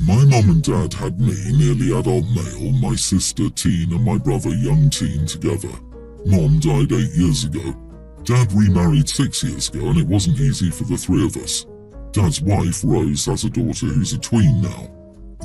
My mum and dad had me, nearly adult male, my sister teen and my brother young teen together. Mom died 8 years ago. Dad remarried 6 years ago and it wasn't easy for the three of us. Dad's wife, Rose, has a daughter who's a tween now.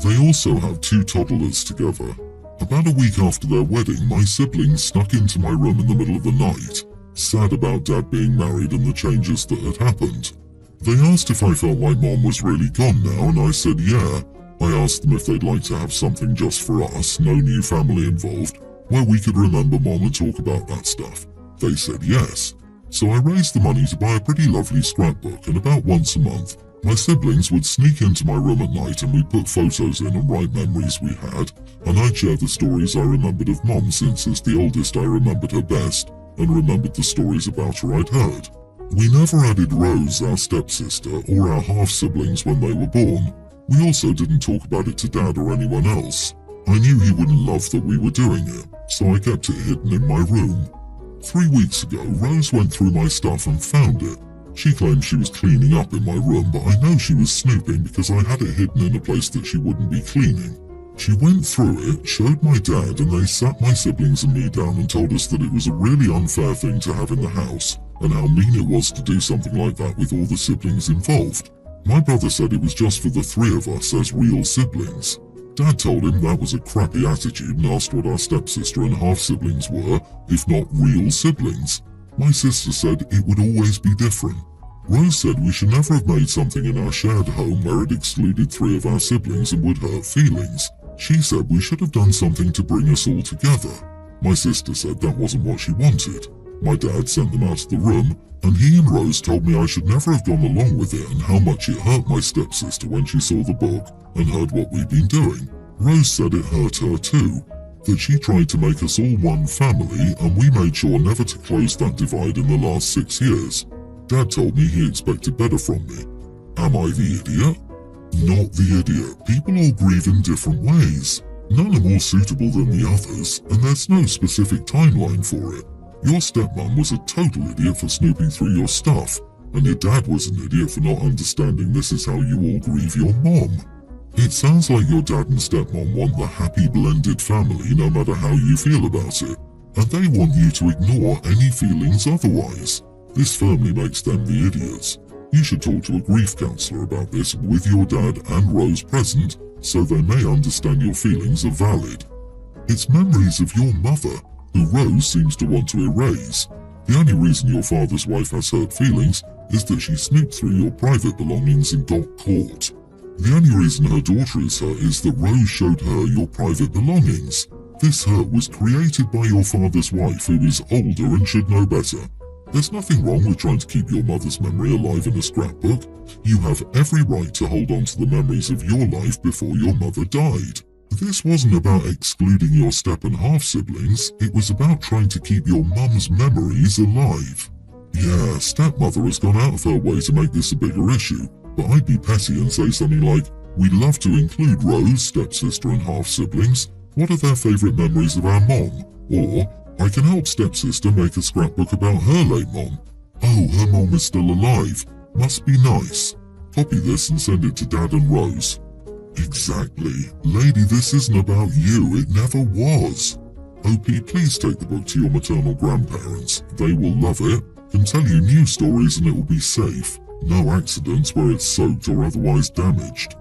They also have 2 toddlers together. About a week after their wedding, my siblings snuck into my room in the middle of the night, sad about Dad being married and the changes that had happened. They asked if I felt like Mom was really gone now, and I said yeah. I asked them if they'd like to have something just for us, no new family involved, where we could remember Mom and talk about that stuff. They said yes. So I raised the money to buy a pretty lovely scrapbook, and about once a month, my siblings would sneak into my room at night and we'd put photos in and write memories we had, and I'd share the stories I remembered of Mom, since as the oldest I remembered her best and remembered the stories about her I'd heard. We never added Rose, our stepsister, or our half-siblings when they were born. We also didn't talk about it to Dad or anyone else. I knew he wouldn't love that we were doing it, so I kept it hidden in my room. 3 weeks ago, Rose went through my stuff and found it. She claimed she was cleaning up in my room, but I know she was snooping because I had it hidden in a place that she wouldn't be cleaning. She went through it, showed my dad, and they sat my siblings and me down and told us that it was a really unfair thing to have in the house, and how mean it was to do something like that with all the siblings involved. My brother said it was just for the 3 of us as real siblings. Dad told him that was a crappy attitude and asked what our stepsister and half-siblings were, if not real siblings. My sister said it would always be different. Rose said we should never have made something in our shared home where it excluded 3 of our siblings and would hurt feelings. She said we should have done something to bring us all together. My sister said that wasn't what she wanted. My dad sent them out of the room, and he and Rose told me I should never have gone along with it and how much it hurt my stepsister when she saw the book and heard what we'd been doing. Rose said it hurt her too, that she tried to make us all one family, and we made sure never to close that divide in the last 6 years. Dad told me he expected better from me. Am I the idiot? Not the idiot. People all grieve in different ways. None are more suitable than the others, and there's no specific timeline for it. Your stepmom was a total idiot for snooping through your stuff, and your dad was an idiot for not understanding this is how you all grieve your mom. It sounds like your dad and stepmom want the happy blended family no matter how you feel about it, and they want you to ignore any feelings otherwise. This firmly makes them the idiots. You should talk to a grief counsellor about this with your dad and Rose present, so they may understand your feelings are valid. It's memories of your mother, who Rose seems to want to erase. The only reason your father's wife has hurt feelings is that she snooped through your private belongings and got caught. The only reason her daughter is hurt is that Rose showed her your private belongings. This hurt was created by your father's wife, who is older and should know better. There's nothing wrong with trying to keep your mother's memory alive in a scrapbook. You have every right to hold on to the memories of your life before your mother died. This wasn't about excluding your step and half siblings, it was about trying to keep your mum's memories alive. Yeah, stepmother has gone out of her way to make this a bigger issue, but I'd be petty and say something like, we'd love to include Rose, stepsister and half siblings. What are their favourite memories of our mom? Or, I can help stepsister make a scrapbook about her late mom. Oh, her mom is still alive. Must be nice. Copy this and send it to Dad and Rose. Exactly. Lady, this isn't about you. It never was. OP, please take the book to your maternal grandparents. They will love it, can tell you new stories and it will be safe. No accidents where it's soaked or otherwise damaged.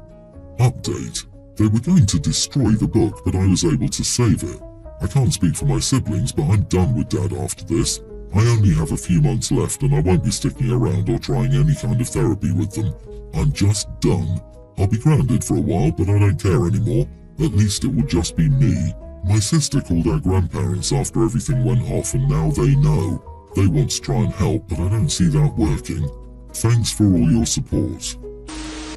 Update. They were going to destroy the book, but I was able to save it. I can't speak for my siblings, but I'm done with Dad after this. I only have a few months left and I won't be sticking around or trying any kind of therapy with them. I'm just done. I'll be grounded for a while, but I don't care anymore. At least it will just be me. My sister called our grandparents after everything went off and now they know. They want to try and help, but I don't see that working. Thanks for all your support.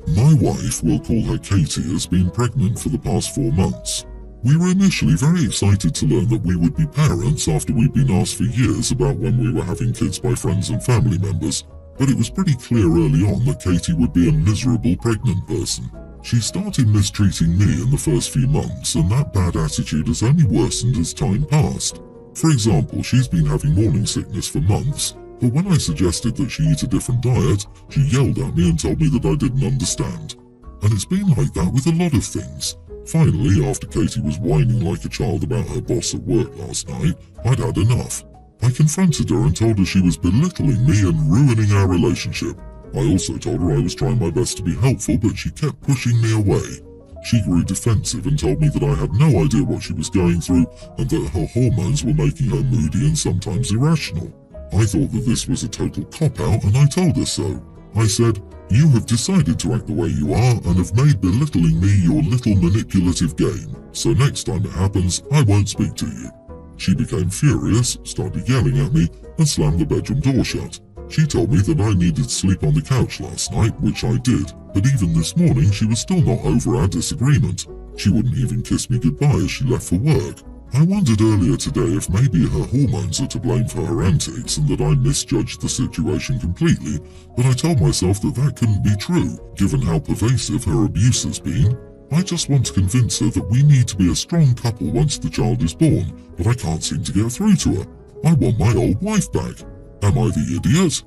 My wife, we'll call her Katie, has been pregnant for the past 4 months. We were initially very excited to learn that we would be parents after we'd been asked for years about when we were having kids by friends and family members, but it was pretty clear early on that Katie would be a miserable pregnant person. She started mistreating me in the first few months, and that bad attitude has only worsened as time passed. For example, she's been having morning sickness for months, but when I suggested that she eat a different diet, she yelled at me and told me that I didn't understand. And it's been like that with a lot of things. Finally, after Katie was whining like a child about her boss at work last night, I'd had enough. I confronted her and told her she was belittling me and ruining our relationship. I also told her I was trying my best to be helpful, but she kept pushing me away. She grew defensive and told me that I had no idea what she was going through and that her hormones were making her moody and sometimes irrational. I thought that this was a total cop-out and I told her so. I said, "You have decided to act the way you are and have made belittling me your little manipulative game. So next time it happens, I won't speak to you." She became furious, started yelling at me, and slammed the bedroom door shut. She told me that I needed to sleep on the couch last night, which I did, but even this morning she was still not over our disagreement. She wouldn't even kiss me goodbye as she left for work. I wondered earlier today if maybe her hormones are to blame for her antics and that I misjudged the situation completely, but I told myself that that couldn't be true, given how pervasive her abuse has been. I just want to convince her that we need to be a strong couple once the child is born, but I can't seem to get through to her. I want my old wife back. Am I the idiot?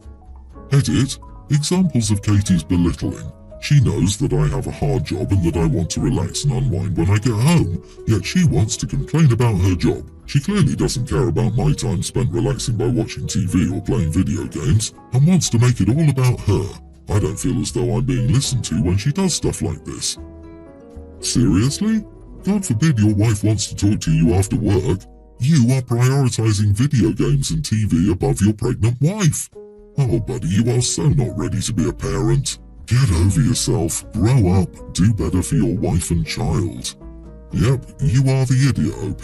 Edit. Examples of Katie's belittling. She knows that I have a hard job and that I want to relax and unwind when I get home, yet she wants to complain about her job. She clearly doesn't care about my time spent relaxing by watching TV or playing video games, and wants to make it all about her. I don't feel as though I'm being listened to when she does stuff like this. Seriously? God forbid your wife wants to talk to you after work. You are prioritizing video games and TV above your pregnant wife. Oh, buddy, you are so not ready to be a parent. Get over yourself, grow up, do better for your wife and child. Yep, you are the idiot, OP.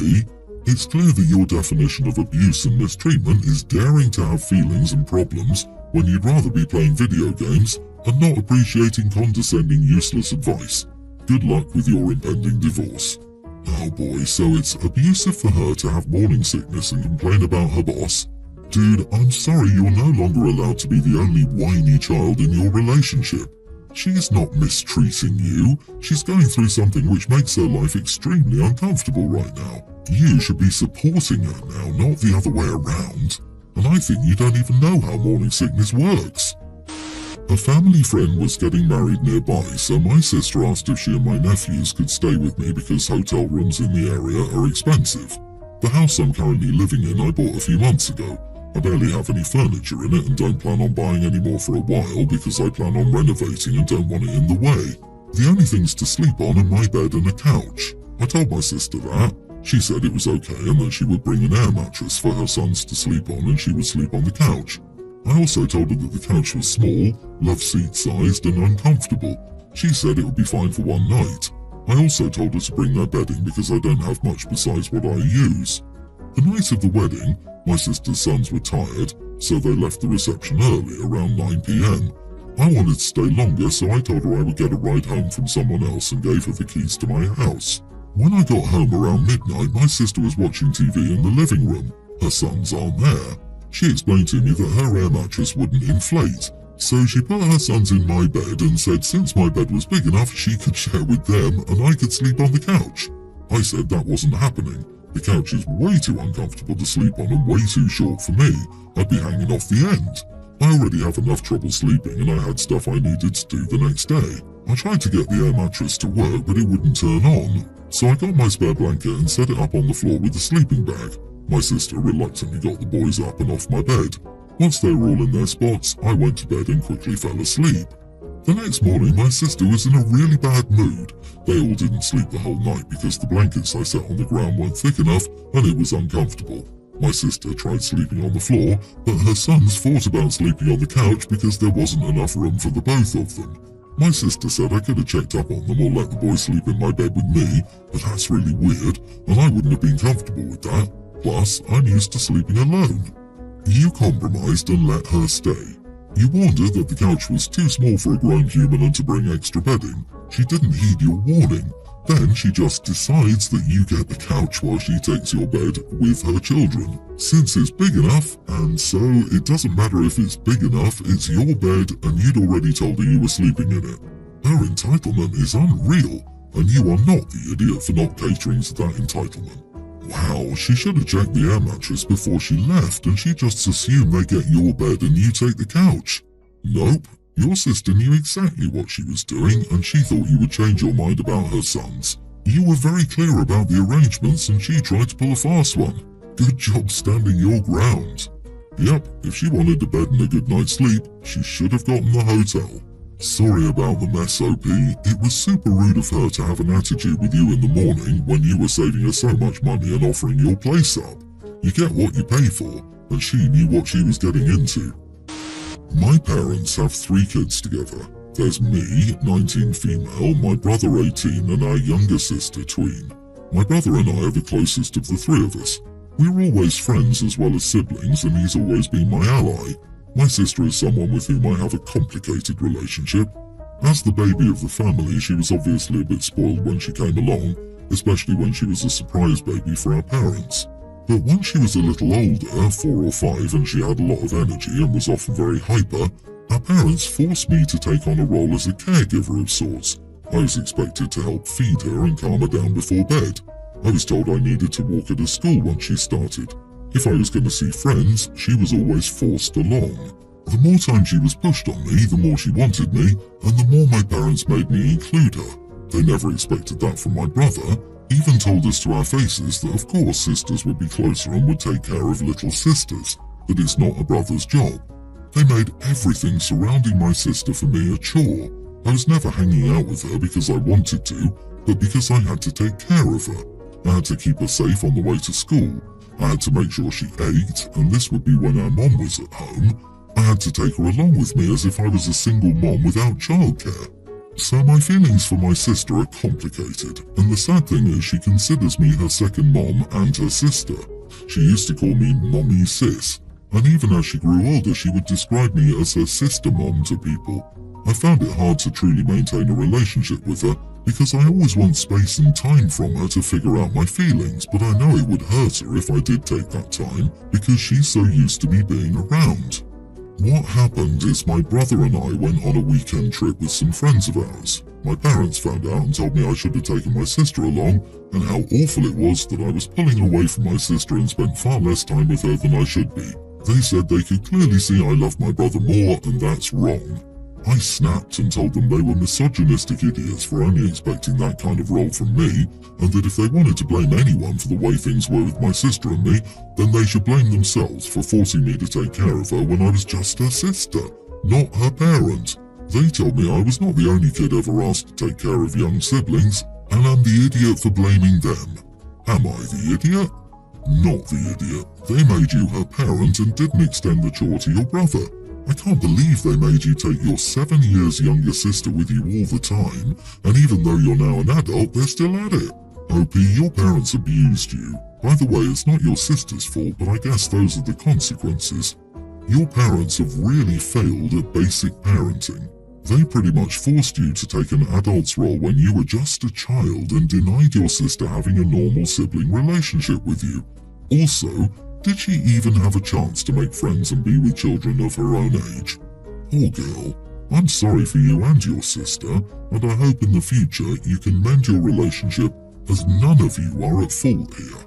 It's clear that your definition of abuse and mistreatment is daring to have feelings and problems when you'd rather be playing video games and not appreciating condescending, useless advice. Good luck with your impending divorce. Oh boy, so it's abusive for her to have morning sickness and complain about her boss. Dude, I'm sorry you're no longer allowed to be the only whiny child in your relationship. She's not mistreating you. She's going through something which makes her life extremely uncomfortable right now. You should be supporting her now, not the other way around. And I think you don't even know how morning sickness works. A family friend was getting married nearby, so my sister asked if she and my nephews could stay with me because hotel rooms in the area are expensive. The house I'm currently living in I bought a few months ago. I barely have any furniture in it and don't plan on buying any more for a while because I plan on renovating and don't want it in the way. The only things to sleep on are my bed and a couch. I told my sister that. She said it was okay and that she would bring an air mattress for her sons to sleep on and she would sleep on the couch. I also told her that the couch was small, love seat sized and uncomfortable. She said it would be fine for one night. I also told her to bring their bedding because I don't have much besides what I use. The night of the wedding, my sister's sons were tired, so they left the reception early, around 9 p.m. I wanted to stay longer, so I told her I would get a ride home from someone else and gave her the keys to my house. When I got home around midnight, my sister was watching TV in the living room. Her sons aren't there. She explained to me that her air mattress wouldn't inflate, so she put her sons in my bed and said since my bed was big enough she could share with them and I could sleep on the couch. I said that wasn't happening. The couch is way too uncomfortable to sleep on and way too short for me. I'd be hanging off the end. I already have enough trouble sleeping and I had stuff I needed to do the next day. I tried to get the air mattress to work but it wouldn't turn on, so I got my spare blanket and set it up on the floor with the sleeping bag. My sister reluctantly got the boys up and off my bed. Once they were all in their spots, I went to bed and quickly fell asleep. The next morning, my sister was in a really bad mood. They all didn't sleep the whole night because the blankets I set on the ground weren't thick enough and it was uncomfortable. My sister tried sleeping on the floor, but her sons fought about sleeping on the couch because there wasn't enough room for the both of them. My sister said I could have checked up on them or let the boys sleep in my bed with me, but that's really weird, and I wouldn't have been comfortable with that. Plus, I'm used to sleeping alone. You compromised and let her stay. You warned her that the couch was too small for a grown human and to bring extra bedding. She didn't heed your warning. Then she just decides that you get the couch while she takes your bed with her children. Since it's big enough, and so it doesn't matter if it's big enough, it's your bed and you'd already told her you were sleeping in it. Her entitlement is unreal, and you are not the idiot for not catering to that entitlement. Wow, she should have checked the air mattress before she left and she just assumed they get your bed and you take the couch. Nope, Your sister knew exactly what she was doing, and she thought you would change your mind about her sons. You were very clear about the arrangements, and she tried to pull a fast one. Good job standing your ground. Yep, if she wanted a bed and a good night's sleep, she should have gotten the hotel. Sorry about the mess, OP. It was super rude of her to have an attitude with you in the morning when you were saving her so much money and offering your place up. You get what you pay for, and she knew what she was getting into. My parents have 3 kids together. There's me, 19 female, my brother 18, and our younger sister, tween. My brother and I are the closest of the 3 of us. We were always friends as well as siblings, and he's always been my ally. My sister is someone with whom I have a complicated relationship. As the baby of the family, she was obviously a bit spoiled when she came along, especially when she was a surprise baby for our parents. But once she was a little older, 4 or 5, and she had a lot of energy and was often very hyper, our parents forced me to take on a role as a caregiver of sorts. I was expected to help feed her and calm her down before bed. I was told I needed to walk her to school once she started. If I was going to see friends, she was always forced along. The more time she was pushed on me, the more she wanted me, and the more my parents made me include her. They never expected that from my brother, even told us to our faces that of course sisters would be closer and would take care of little sisters, that it's not a brother's job. They made everything surrounding my sister for me a chore. I was never hanging out with her because I wanted to, but because I had to take care of her. I had to keep her safe on the way to school. I had to make sure she ate, and this would be when our mom was at home. I had to take her along with me as if I was a single mom without childcare. So my feelings for my sister are complicated, and the sad thing is she considers me her second mom and her sister. She used to call me Mommy Sis, and even as she grew older she would describe me as her sister mom to people. I found it hard to truly maintain a relationship with her, because I always want space and time from her to figure out my feelings, but I know it would hurt her if I did take that time, because she's so used to me being around. What happened is my brother and I went on a weekend trip with some friends of ours. My parents found out and told me I should have taken my sister along, and how awful it was that I was pulling away from my sister and spent far less time with her than I should be. They said they could clearly see I loved my brother more, and that's wrong. I snapped and told them they were misogynistic idiots for only expecting that kind of role from me, and that if they wanted to blame anyone for the way things were with my sister and me, then they should blame themselves for forcing me to take care of her when I was just her sister, not her parent. They told me I was not the only kid ever asked to take care of young siblings, and I'm the idiot for blaming them. Am I the idiot? Not the idiot. They made you her parent and didn't extend the chore to your brother. I can't believe they made you take your 7 years younger sister with you all the time, and even though you're now an adult, they're still at it. OP, your parents abused you. By the way, it's not your sister's fault, but I guess those are the consequences. Your parents have really failed at basic parenting. They pretty much forced you to take an adult's role when you were just a child and denied your sister having a normal sibling relationship with you. Also, did she even have a chance to make friends and be with children of her own age? Poor girl. I'm sorry for you and your sister, and I hope in the future you can mend your relationship, as none of you are at fault here.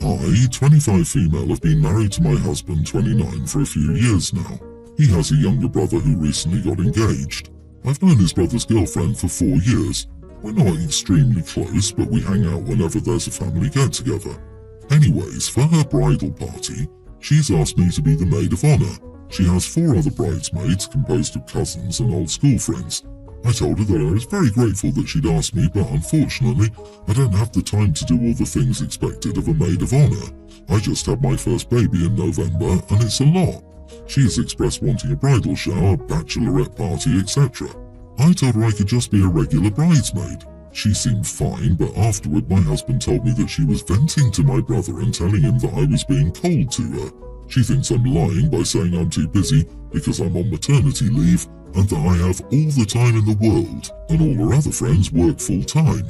I, 25 female, have been married to my husband, 29, for a few years now. He has a younger brother who recently got engaged. I've known his brother's girlfriend for 4 years. We're not extremely close, but we hang out whenever there's a family get-together. Anyways, for her bridal party, she's asked me to be the maid of honor. She has 4 other bridesmaids composed of cousins and old school friends. I told her that I was very grateful that she'd asked me, but unfortunately, I don't have the time to do all the things expected of a maid of honor. I just had my first baby in November, and it's a lot. She has expressed wanting a bridal shower, bachelorette party, etc. I told her I could just be a regular bridesmaid. She seemed fine, but afterward my husband told me that she was venting to my brother and telling him that I was being cold to her. She thinks I'm lying by saying I'm too busy because I'm on maternity leave and that I have all the time in the world and all her other friends work full time.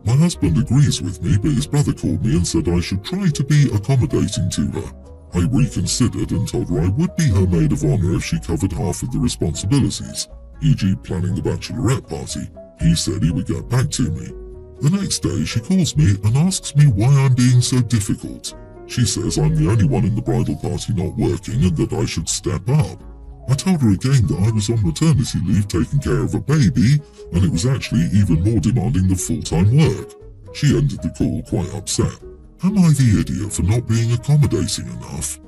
My husband agrees with me, but his brother called me and said I should try to be accommodating to her. I reconsidered and told her I would be her maid of honor if she covered half of the responsibilities, e.g. planning the bachelorette party. He said he would get back to me. The next day she calls me and asks me why I'm being so difficult. She says I'm the only one in the bridal party not working and that I should step up. I told her again that I was on maternity leave taking care of a baby, and it was actually even more demanding than full-time work. She ended the call quite upset. Am I the idiot for not being accommodating enough?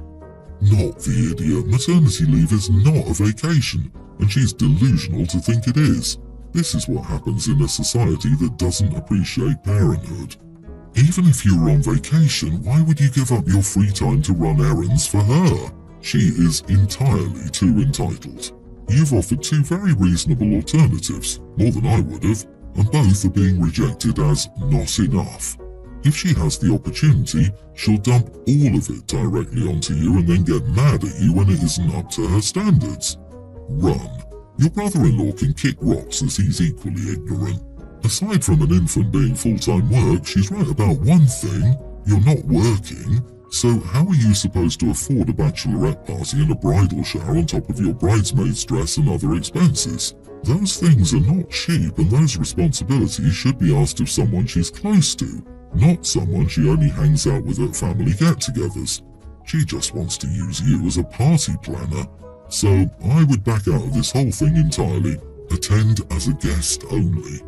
Not the idiot. Maternity leave is not a vacation, and she's delusional to think it is. This is what happens in a society that doesn't appreciate parenthood. Even if you were on vacation, why would you give up your free time to run errands for her? She is entirely too entitled. You've offered two very reasonable alternatives, more than I would have, and both are being rejected as not enough. If she has the opportunity, she'll dump all of it directly onto you and then get mad at you when it isn't up to her standards. Run. Your brother-in-law can kick rocks as he's equally ignorant. Aside from an infant being full-time work, she's right about one thing: you're not working. So how are you supposed to afford a bachelorette party and a bridal shower on top of your bridesmaid's dress and other expenses? Those things are not cheap, and those responsibilities should be asked of someone she's close to, not someone she only hangs out with at family get-togethers. She just wants to use you as a party planner. So I would back out of this whole thing entirely. Attend as a guest only.